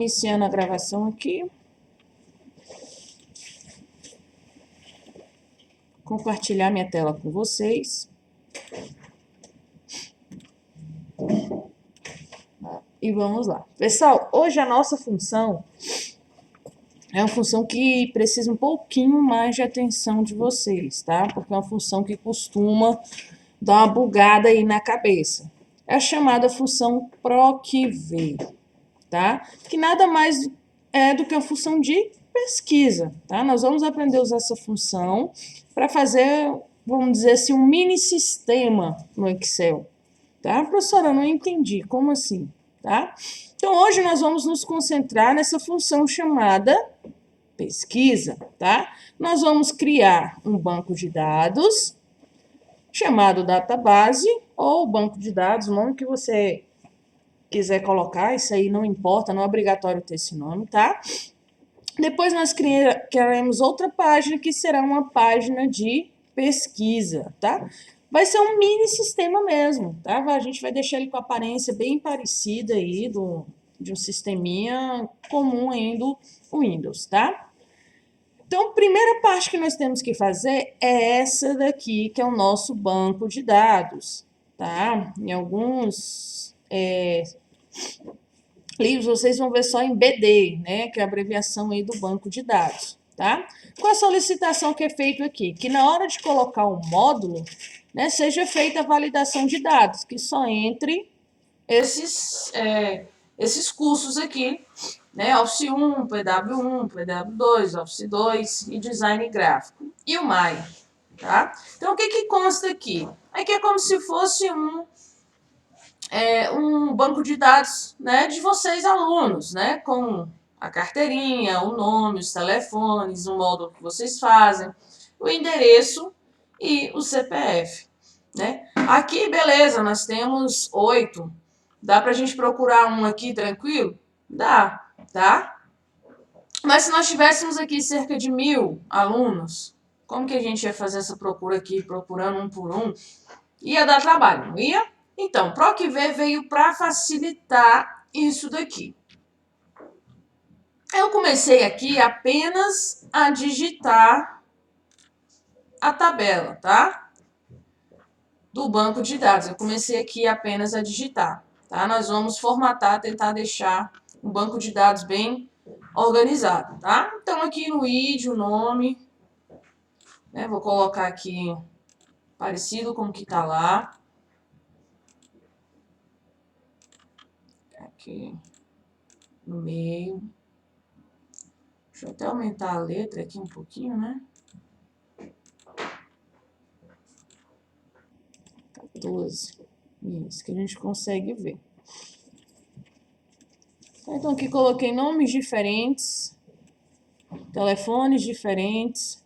Iniciando a gravação aqui. Compartilhar minha tela com vocês. E vamos lá. Pessoal, hoje a nossa função é uma função que precisa um pouquinho mais de atenção de vocês, tá? Porque é uma função que costuma dar uma bugada aí na cabeça. É a chamada função PROC-V, tá? Que nada mais é do que a função de pesquisa, tá? Nós vamos aprender a usar essa função para fazer, vamos dizer assim, um mini sistema no Excel, tá? Professora, eu não entendi, como assim, tá? Então, hoje nós vamos nos concentrar nessa função chamada pesquisa, tá? Nós vamos criar um banco de dados chamado database ou banco de dados, o nome que você quiser colocar, isso aí não importa, não é obrigatório ter esse nome, tá? Depois nós criaremos outra página que será uma página de pesquisa, tá? Vai ser um mini sistema mesmo, tá? A gente vai deixar ele com a aparência bem parecida aí de um sisteminha comum aí do Windows, tá? Então, a primeira parte que nós temos que fazer é essa daqui, que é o nosso banco de dados, tá? Em alguns livros vocês vão ver só em BD, né? Que é a abreviação aí do banco de dados, tá? Qual a solicitação que é feita aqui? Que na hora de colocar um módulo, né, seja feita a validação de dados, que só entre esses cursos aqui, né? Office 1, PW1, PW2, Office 2 e Design Gráfico. E o Maya, tá? Então, o que consta aqui? Aqui é como se fosse um banco de dados, né, de vocês alunos, né, com a carteirinha, o nome, os telefones, o módulo que vocês fazem, o endereço e o CPF, né. Aqui, beleza, nós temos 8, dá pra gente procurar um aqui tranquilo? Dá, tá? Mas se nós tivéssemos aqui cerca de 1000 alunos, como que a gente ia fazer essa procura aqui, procurando um por um? Ia dar trabalho, não ia? Então, PROC-V veio para facilitar isso daqui. Eu comecei aqui apenas a digitar a tabela, tá? Do banco de dados. Eu comecei aqui apenas a digitar, tá? Nós vamos formatar, tentar deixar um banco de dados bem organizado, tá? Então, aqui no ID, o nome, né? Vou colocar aqui parecido com o que tá lá. Aqui no meio. Deixa eu até aumentar a letra aqui um pouquinho, né? 14. Isso, que a gente consegue ver. Então, aqui coloquei nomes diferentes, telefones diferentes.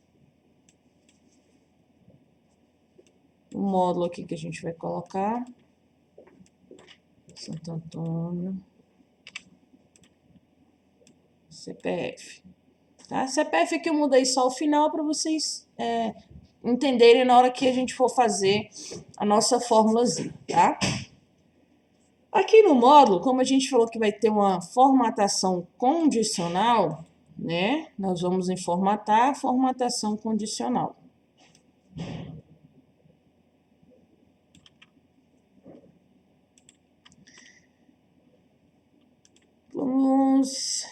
O módulo aqui que a gente vai colocar. Santo Antônio. CPF. Tá? CPF aqui eu mudei só o final para vocês entenderem na hora que a gente for fazer a nossa fórmulazinha, tá? Aqui no módulo, como a gente falou que vai ter uma formatação condicional, né? Nós vamos em formatar, formatação condicional. Vamos...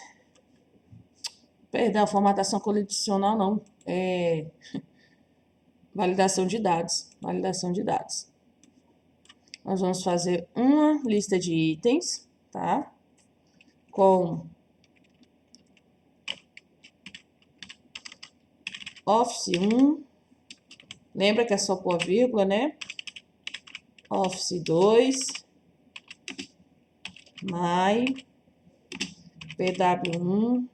Perdão, formatação condicional não. Validação de dados. Validação de dados. Nós vamos fazer uma lista de itens, tá? Com Office 1. Lembra que é só pôr vírgula, né? Office 2. My. PW1.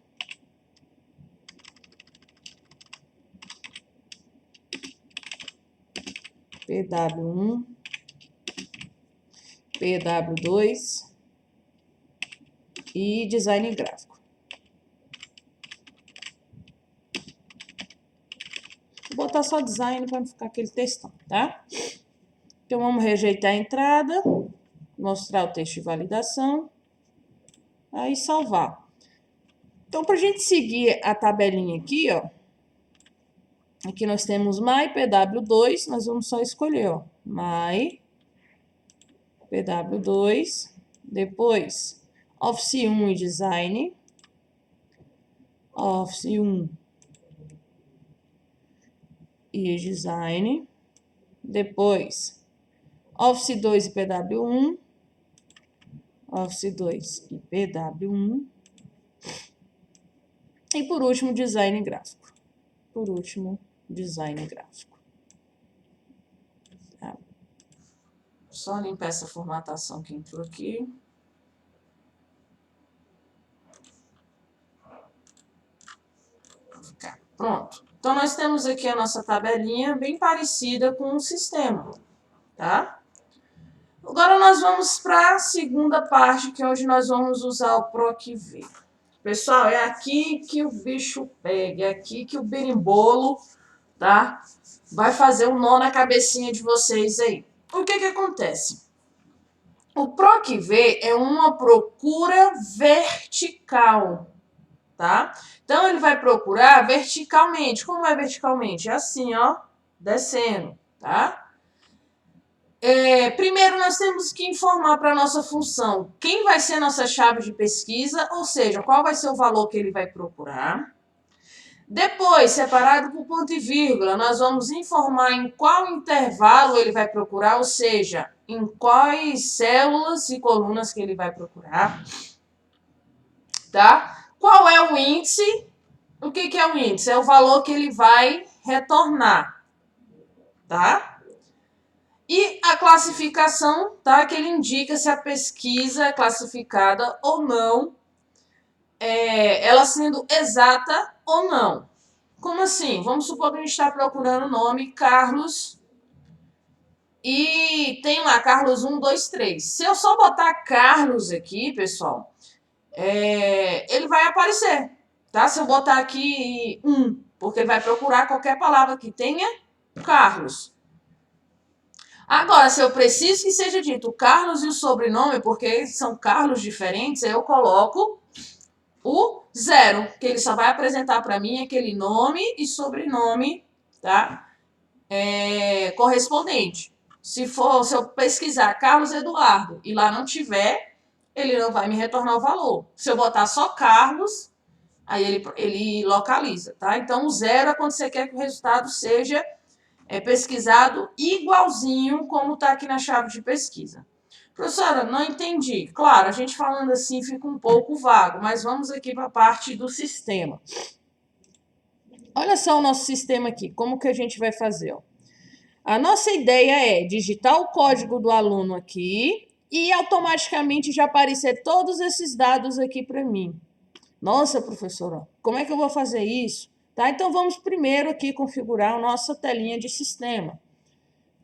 PW1. PW2 e Design Gráfico. Vou botar só Design para não ficar aquele textão, tá? Então, vamos rejeitar a entrada, mostrar o texto de validação, aí salvar. Então, para a gente seguir a tabelinha aqui, ó, aqui nós temos my PW2, nós vamos só escolher, ó, my PW2, depois Office 1 e Design, Office 1 e Design, depois Office 2 e PW1, Office 2 e PW1, e por último, Design Gráfico. Por último, Design Gráfico. Tá? Só limpar essa formatação que entrou aqui. Pronto. Então, nós temos aqui a nossa tabelinha bem parecida com o sistema, tá? Agora, nós vamos para a segunda parte, que é onde nós vamos usar o PROC-V. Pessoal, é aqui que o bicho pega, é aqui que o berimbolo, tá? Vai fazer um nó na cabecinha de vocês aí. O que que acontece? O PROC-V é uma procura vertical, tá? Então, ele vai procurar verticalmente. Como é verticalmente? É assim, ó, descendo, tá? Primeiro, nós temos que informar para a nossa função quem vai ser a nossa chave de pesquisa, ou seja, qual vai ser o valor que ele vai procurar. Depois, separado por ponto e vírgula, nós vamos informar em qual intervalo ele vai procurar, ou seja, em quais células e colunas que ele vai procurar. Tá? Qual é o índice? O que é o índice? É o valor que ele vai retornar. Tá? E a classificação, tá? Que ele indica se a pesquisa é classificada ou não, ela sendo exata ou não. Como assim? Vamos supor que a gente está procurando o nome Carlos e tem lá Carlos 1, 2, 3. Se eu só botar Carlos aqui, pessoal, ele vai aparecer, tá? Se eu botar aqui 1, porque ele vai procurar qualquer palavra que tenha Carlos. Agora, se eu preciso que seja dito o Carlos e o sobrenome, porque são Carlos diferentes, eu coloco o 0, que ele só vai apresentar para mim aquele nome e sobrenome, tá? Correspondente. Se eu pesquisar Carlos Eduardo e lá não tiver, ele não vai me retornar o valor. Se eu botar só Carlos, aí ele localiza, tá? Então, o 0 é quando você quer que o resultado seja pesquisado igualzinho como está aqui na chave de pesquisa. Professora, não entendi. Claro, a gente falando assim fica um pouco vago, mas vamos aqui para a parte do sistema. Olha só o nosso sistema aqui, como que a gente vai fazer? Ó. A nossa ideia é digitar o código do aluno aqui e automaticamente já aparecer todos esses dados aqui para mim. Nossa, professora, como é que eu vou fazer isso? Tá? Então, vamos primeiro aqui configurar a nossa telinha de sistema.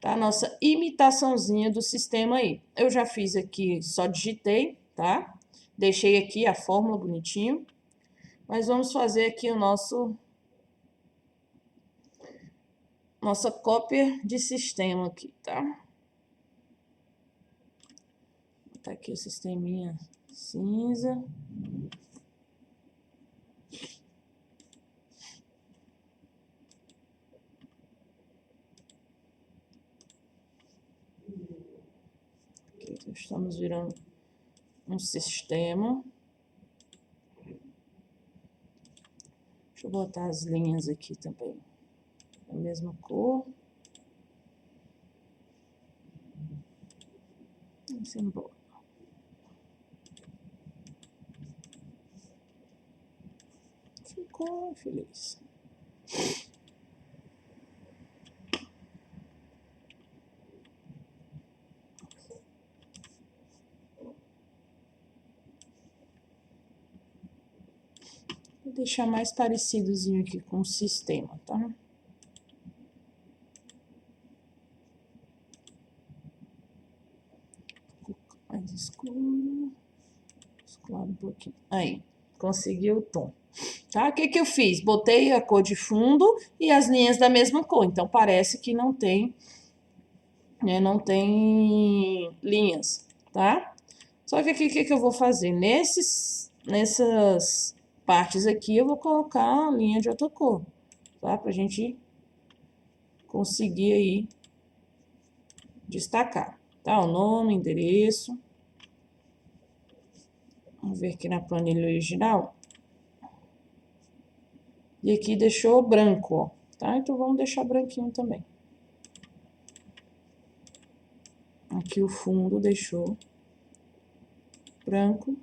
Tá? A nossa imitaçãozinha do sistema aí. Eu já fiz aqui, só digitei, tá? Deixei aqui a fórmula bonitinho. Mas vamos fazer aqui o nossa cópia de sistema aqui, tá? Vou botar aqui o sisteminha cinza. Estamos virando um sistema. Deixa eu botar as linhas aqui também. A mesma cor. Vamos embora. Ficou feliz. Vou deixar mais parecidozinho aqui com o sistema, tá? Mais escuro. Claro um pouquinho. Aí, consegui o tom. Tá? O que que eu fiz? Botei a cor de fundo e as linhas da mesma cor. Então, parece que não tem, né, não tem linhas, tá? Só que aqui, o que que eu vou fazer? Nessas partes aqui, eu vou colocar a linha de outra cor, tá? Pra gente conseguir aí destacar, tá? O nome, endereço. Vamos ver aqui na planilha original. E aqui deixou branco, ó, tá? Então, vamos deixar branquinho também. Aqui o fundo deixou branco,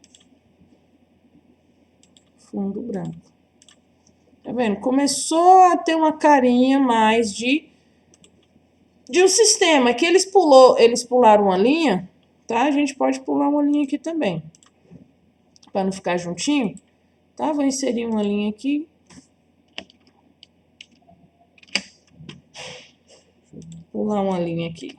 fundo branco. Tá vendo? Começou a ter uma carinha mais de um sistema, que eles pularam uma linha, tá? A gente pode pular uma linha aqui também, para não ficar juntinho, tá? Vou inserir uma linha aqui. Pular uma linha aqui.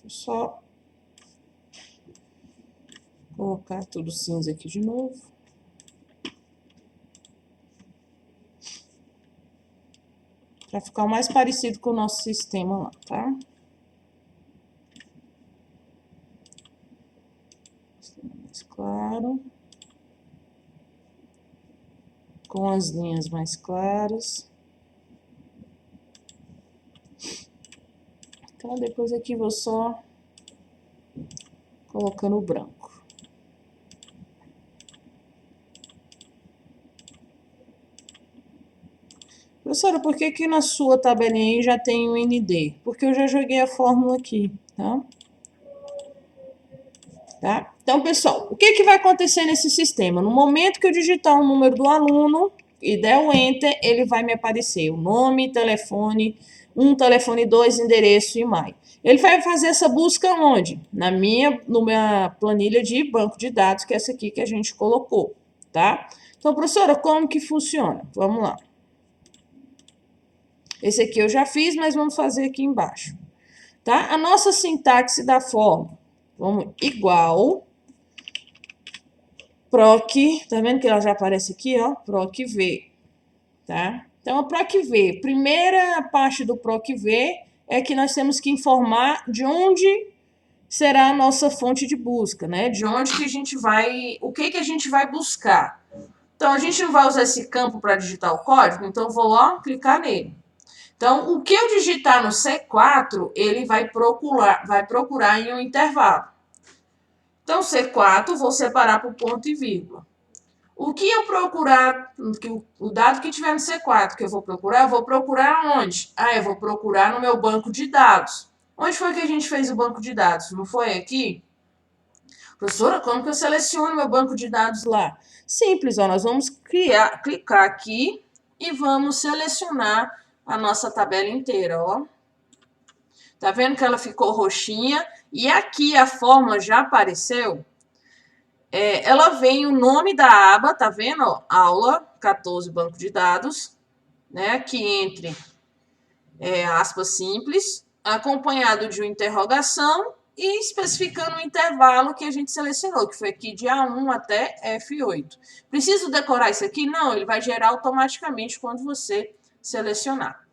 Deixa eu só colocar tudo cinza aqui de novo. Para ficar o mais parecido com o nosso sistema lá, tá? Mais claro. Com as linhas mais claras. Então, depois aqui vou só colocando o branco. Professora, por que que na sua tabelinha aí já tem o ND? Porque eu já joguei a fórmula aqui, tá? Tá? Então, pessoal, o que que vai acontecer nesse sistema? No momento que eu digitar o número do aluno e der o Enter, ele vai me aparecer o nome, telefone 1, telefone 2, endereço e mais. Ele vai fazer essa busca onde? Numa planilha de banco de dados, que é essa aqui que a gente colocou, tá? Então, professora, como que funciona? Vamos lá. Esse aqui eu já fiz, mas vamos fazer aqui embaixo, tá? A nossa sintaxe da fórmula. Vamos igual proc, tá vendo que ela já aparece aqui, ó? Proc V, tá? Então, a proc V, primeira parte do proc V é que nós temos que informar de onde será a nossa fonte de busca, né? De onde que a gente vai, o que que a gente vai buscar. Então, a gente não vai usar esse campo para digitar o código, então vou lá clicar nele. Então, o que eu digitar no C4, ele vai procurar em um intervalo. Então, C4, vou separar por ponto e vírgula. O que eu procurar, o dado que tiver no C4 que eu vou procurar onde? Ah, eu vou procurar no meu banco de dados. Onde foi que a gente fez o banco de dados? Não foi aqui? Professora, como que eu seleciono meu banco de dados lá? Simples, ó, nós vamos clicar aqui e vamos selecionar a nossa tabela inteira, ó. Tá vendo que ela ficou roxinha? E aqui a fórmula já apareceu. Ela vem o nome da aba, tá vendo? Ó, aula 14, banco de dados, né? Aqui entre aspas simples, acompanhado de uma interrogação e especificando o intervalo que a gente selecionou, que foi aqui de A1 até F8. Preciso decorar isso aqui? Não, ele vai gerar automaticamente quando você selecionar.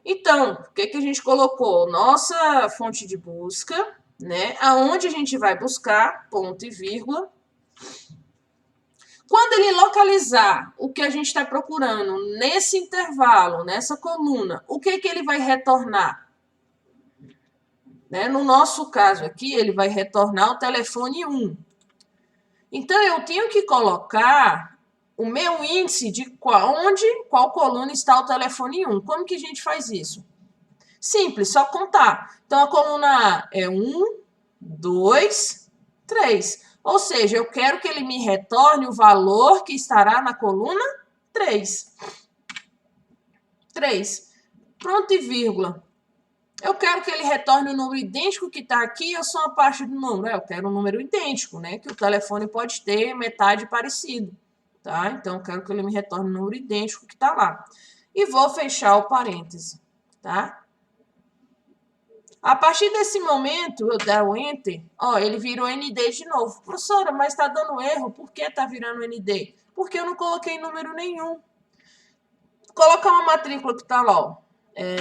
Então, o que que a gente colocou? Nossa fonte de busca, né? Aonde a gente vai buscar, ponto e vírgula. Quando ele localizar o que a gente está procurando nesse intervalo, nessa coluna, o que que ele vai retornar? Né? No nosso caso aqui, ele vai retornar o telefone 1. Então, eu tenho que colocar o meu índice de qual coluna está o telefone 1. Como que a gente faz isso? Simples, só contar. Então, a coluna A é 1, 2, 3. Ou seja, eu quero que ele me retorne o valor que estará na coluna 3. 3. Pronto e vírgula. Eu quero que ele retorne o número idêntico que está aqui ou só uma parte do número? Eu quero um número idêntico, né? Que o telefone pode ter metade parecido, tá? Então, eu quero que ele me retorne o número idêntico que está lá. E vou fechar o parêntese, tá? A partir desse momento, eu der o Enter, ó, ele virou ND de novo. Professora, mas está dando erro. Por que está virando ND? Porque eu não coloquei número nenhum. Vou colocar uma matrícula que está lá, ó.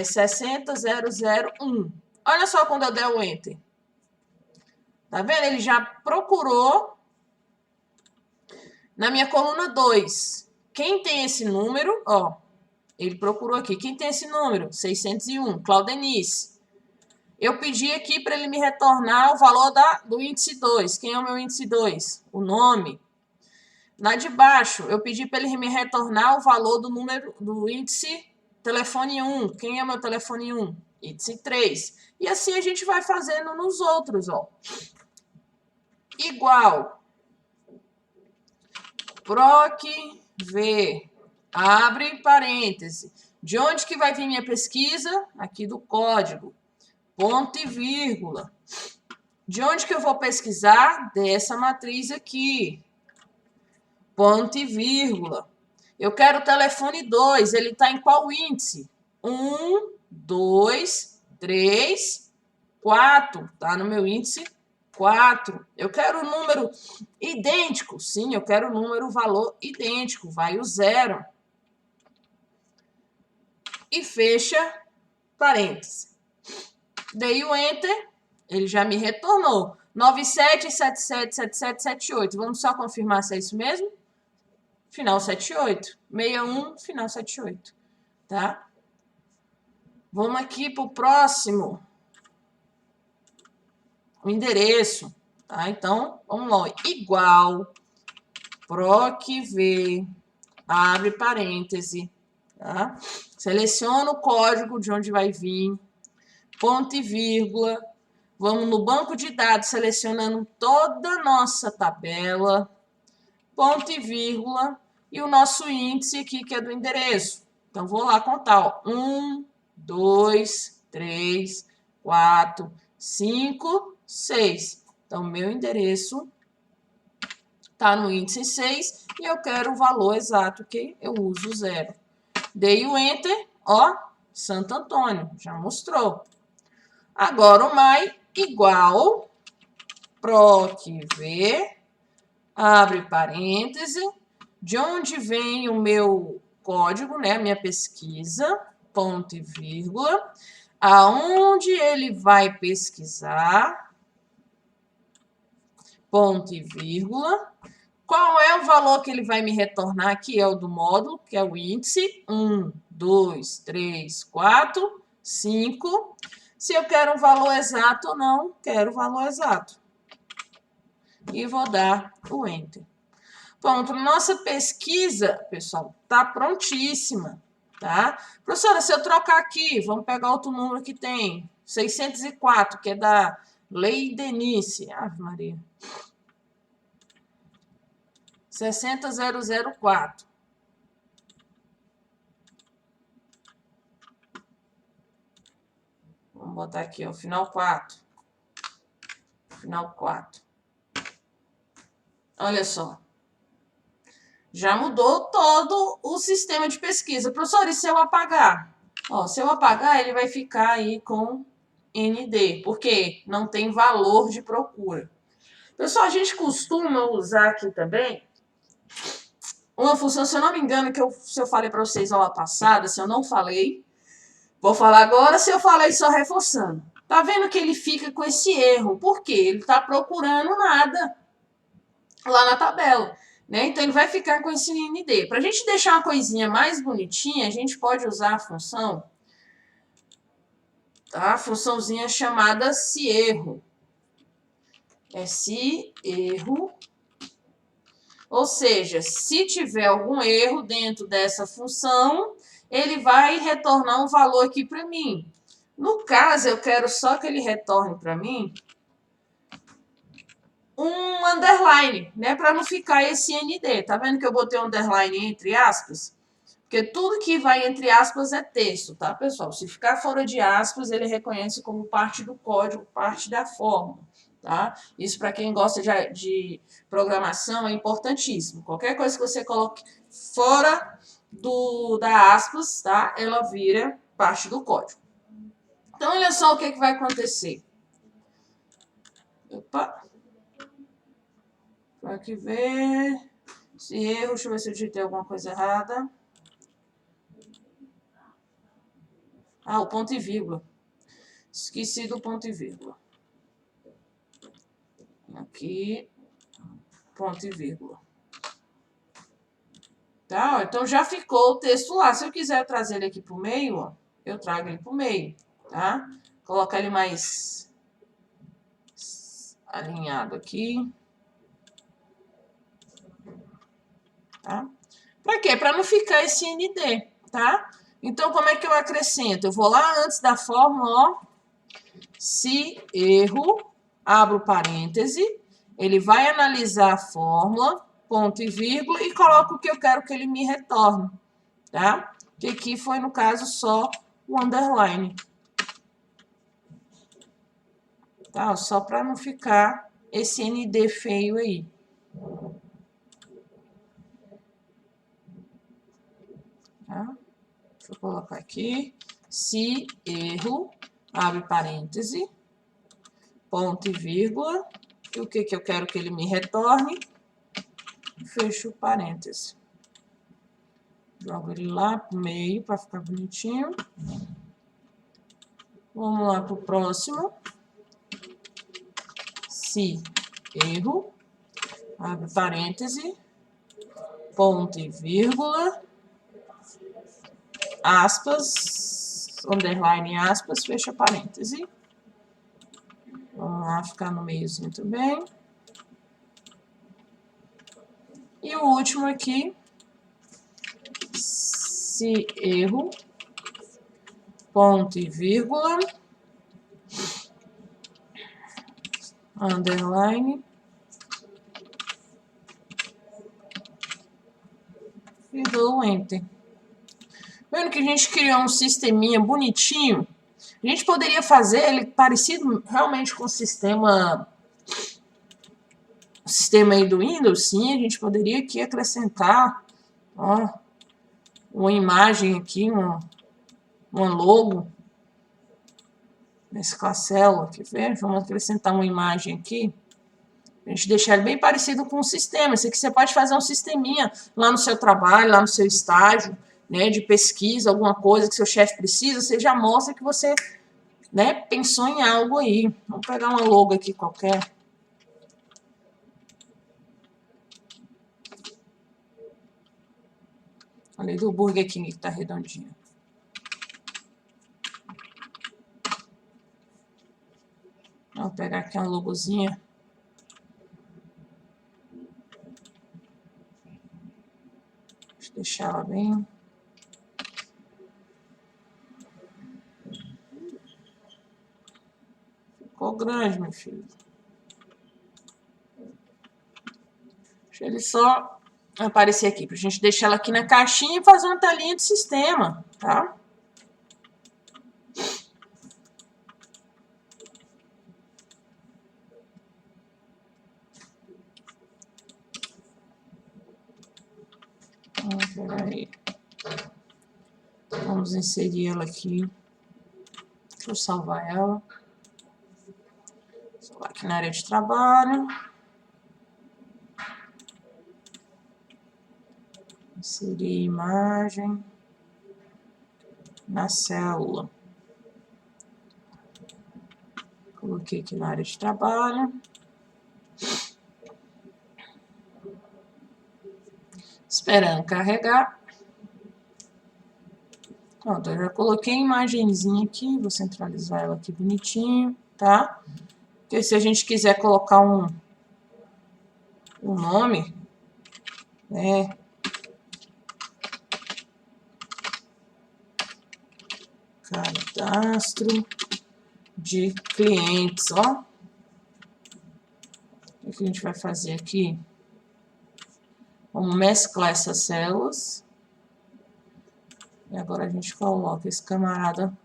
60001. Olha só quando eu der o Enter. Tá vendo? Ele já procurou na minha coluna 2. Quem tem esse número, ó, ele procurou aqui. Quem tem esse número? 601, Claudenice. Eu pedi aqui para ele me retornar o valor do índice 2. Quem é o meu índice 2? O nome. Na de baixo, eu pedi para ele me retornar o valor do número do índice telefone 1. Quem é o meu telefone 1? Índice 3. E assim a gente vai fazendo nos outros, ó. Igual. Proc V. Abre parêntese. De onde que vai vir minha pesquisa? Aqui do código. Ponto e vírgula. De onde que eu vou pesquisar? Dessa matriz aqui. Ponto e vírgula. Eu quero o telefone 2. Ele está em qual índice? 1, 2, 3, 4. Está no meu índice 4. Eu quero o número idêntico. Sim, eu quero o número, valor idêntico. Vai o 0. E fecha parênteses. Dei o Enter, ele já me retornou. 97777778. Vamos só confirmar se é isso mesmo? Final 78. 61, final 78. Tá? Vamos aqui para o próximo. O endereço. Tá? Então, vamos lá. Igual. Proc V. Abre parêntese. Tá? Seleciona o código de onde vai vir. Ponto e vírgula. Vamos no banco de dados, selecionando toda a nossa tabela. Ponto e vírgula. E o nosso índice aqui, que é do endereço. Então, vou lá contar. Ó. 1, 2, 3, 4, 5, 6. Então, meu endereço está no índice 6 e eu quero o valor exato que eu uso 0. Dei o Enter, ó, Santo Antônio, já mostrou. Agora o MAI igual proc V, abre parêntese, de onde vem o meu código, né, a minha pesquisa, ponto e vírgula, aonde ele vai pesquisar, ponto e vírgula, qual é o valor que ele vai me retornar, que é o do módulo, que é o índice, 1, 2, 3, 4, 5. Se eu quero um valor exato ou não, quero o valor exato. E vou dar o Enter. Pronto, nossa pesquisa, pessoal, tá prontíssima, tá? Professora, se eu trocar aqui, vamos pegar outro número que tem, 604, que é da Lei Denise. Ave Maria. 60004. Vamos botar aqui, ó, final 4. Final 4. Olha só. Já mudou todo o sistema de pesquisa. Professor, e se eu apagar? Ó, se eu apagar, ele vai ficar aí com ND, porque não tem valor de procura. Pessoal, a gente costuma usar aqui também uma função, se eu não me engano, se eu falei para vocês aula passada, se eu não falei, vou falar agora, se eu falei só reforçando. Tá vendo que ele fica com esse erro? Por quê? Ele tá procurando nada lá na tabela. Né? Então, ele vai ficar com esse ND. Para a gente deixar uma coisinha mais bonitinha, a gente pode usar a função, tá? A funçãozinha chamada se erro. É se erro. Ou seja, se tiver algum erro dentro dessa função, ele vai retornar um valor aqui para mim. No caso, eu quero só que ele retorne para mim um underline, né? Para não ficar esse ND. Tá vendo que eu botei um underline entre aspas? Porque tudo que vai entre aspas é texto, tá, pessoal? Se ficar fora de aspas, ele reconhece como parte do código, parte da fórmula, tá? Isso para quem gosta de programação é importantíssimo. Qualquer coisa que você coloque fora da aspas, tá? Ela vira parte do código. Então, olha só o que vai acontecer. Opa. Pra que ver. Se erro, deixa eu ver se eu digitei alguma coisa errada. Ah, o ponto e vírgula. Esqueci do ponto e vírgula. Aqui, ponto e vírgula. Tá? Ó, então já ficou o texto lá. Se eu quiser trazer ele aqui pro meio, ó, eu trago ele pro meio, tá? Colocar ele mais alinhado aqui. Tá? Pra quê? Pra não ficar esse ND, tá? Então, como é que eu acrescento? Eu vou lá antes da fórmula, ó. Se erro, abro parêntese, ele vai analisar a fórmula, ponto e vírgula, e coloco o que eu quero que ele me retorne, tá? Que aqui foi, no caso, só o underline. Tá? Só para não ficar esse ND feio aí. Tá? Deixa eu colocar aqui. Se erro, abre parêntese, ponto e vírgula, e o que eu quero que ele me retorne, fecho o parêntese. Jogo ele lá pro meio para ficar bonitinho. Vamos lá pro próximo. Se erro, abre parêntese, ponto e vírgula, aspas, underline aspas, fecha parêntese. Vamos lá ficar no meiozinho também. E o último aqui, se erro, ponto e vírgula, underline, e dou enter. Vendo que a gente criou um sisteminha bonitinho, a gente poderia fazer ele parecido realmente com o sistema aí do Windows, sim, a gente poderia aqui acrescentar, ó, uma imagem aqui, uma logo, nesse Clasel, aqui, vamos acrescentar uma imagem aqui, a gente deixar ele bem parecido com o sistema. Isso aqui você pode fazer um sisteminha lá no seu trabalho, lá no seu estágio, né, de pesquisa, alguma coisa que seu chefe precisa, você já mostra que você, né, pensou em algo aí. Vamos pegar uma logo aqui qualquer. Ali do Burger King que tá redondinho. Vou pegar aqui uma logozinha. Deixa eu deixar ela bem. Ficou grande, meu filho. Deixa ele só aparecer aqui, pra gente deixar ela aqui na caixinha e fazer uma telinha de sistema, tá? Peraí. Vamos inserir ela aqui. Deixa eu salvar ela. Salvar aqui na área de trabalho. Inserir imagem na célula. Coloquei aqui na área de trabalho. Esperando carregar. Pronto, eu já coloquei a imagenzinha aqui. Vou centralizar ela aqui bonitinho, tá? Porque se a gente quiser colocar um nome, né? Cadastro de clientes, ó. O que a gente vai fazer aqui? Vamos mesclar essas células. E agora a gente coloca esse camarada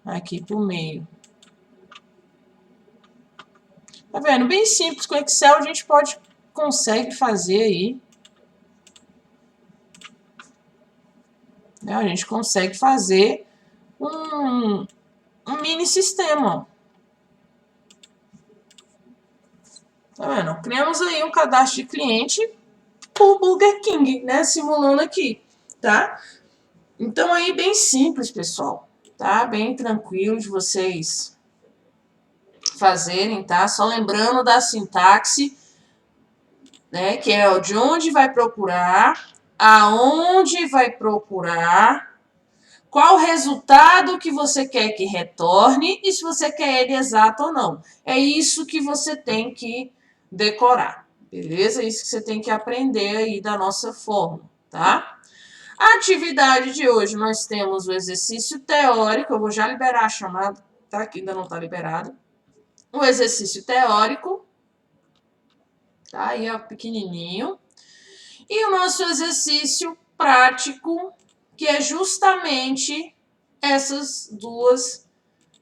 aqui pro meio. Tá vendo? Bem simples. Com Excel a gente consegue fazer aí. Né? A gente consegue fazer um mini sistema. Tá vendo? Criamos aí um cadastro de cliente pro Burger King, né? Simulando aqui, tá? Então aí bem simples, pessoal. Tá? Bem tranquilo de vocês fazerem, tá? Só lembrando da sintaxe, né? Que é o de onde vai procurar, aonde vai procurar, qual o resultado que você quer que retorne e se você quer ele exato ou não. É isso que você tem que decorar, beleza? É isso que você tem que aprender aí da nossa fórmula, tá? A atividade de hoje nós temos o exercício teórico, eu vou já liberar a chamada, tá? Que ainda não está liberado. O exercício teórico, tá? Aí, ó, pequenininho. E o nosso exercício prático, que é justamente essas duas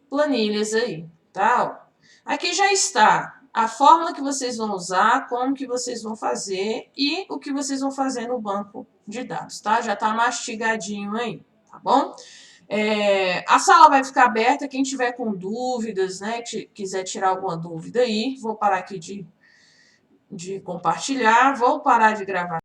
planilhas aí, tá? Aqui já está a fórmula que vocês vão usar, como que vocês vão fazer e o que vocês vão fazer no banco de dados, tá? Já tá mastigadinho aí, tá bom? A sala vai ficar aberta, quem tiver com dúvidas, né, quiser tirar alguma dúvida aí, vou parar aqui de compartilhar, vou parar de gravar.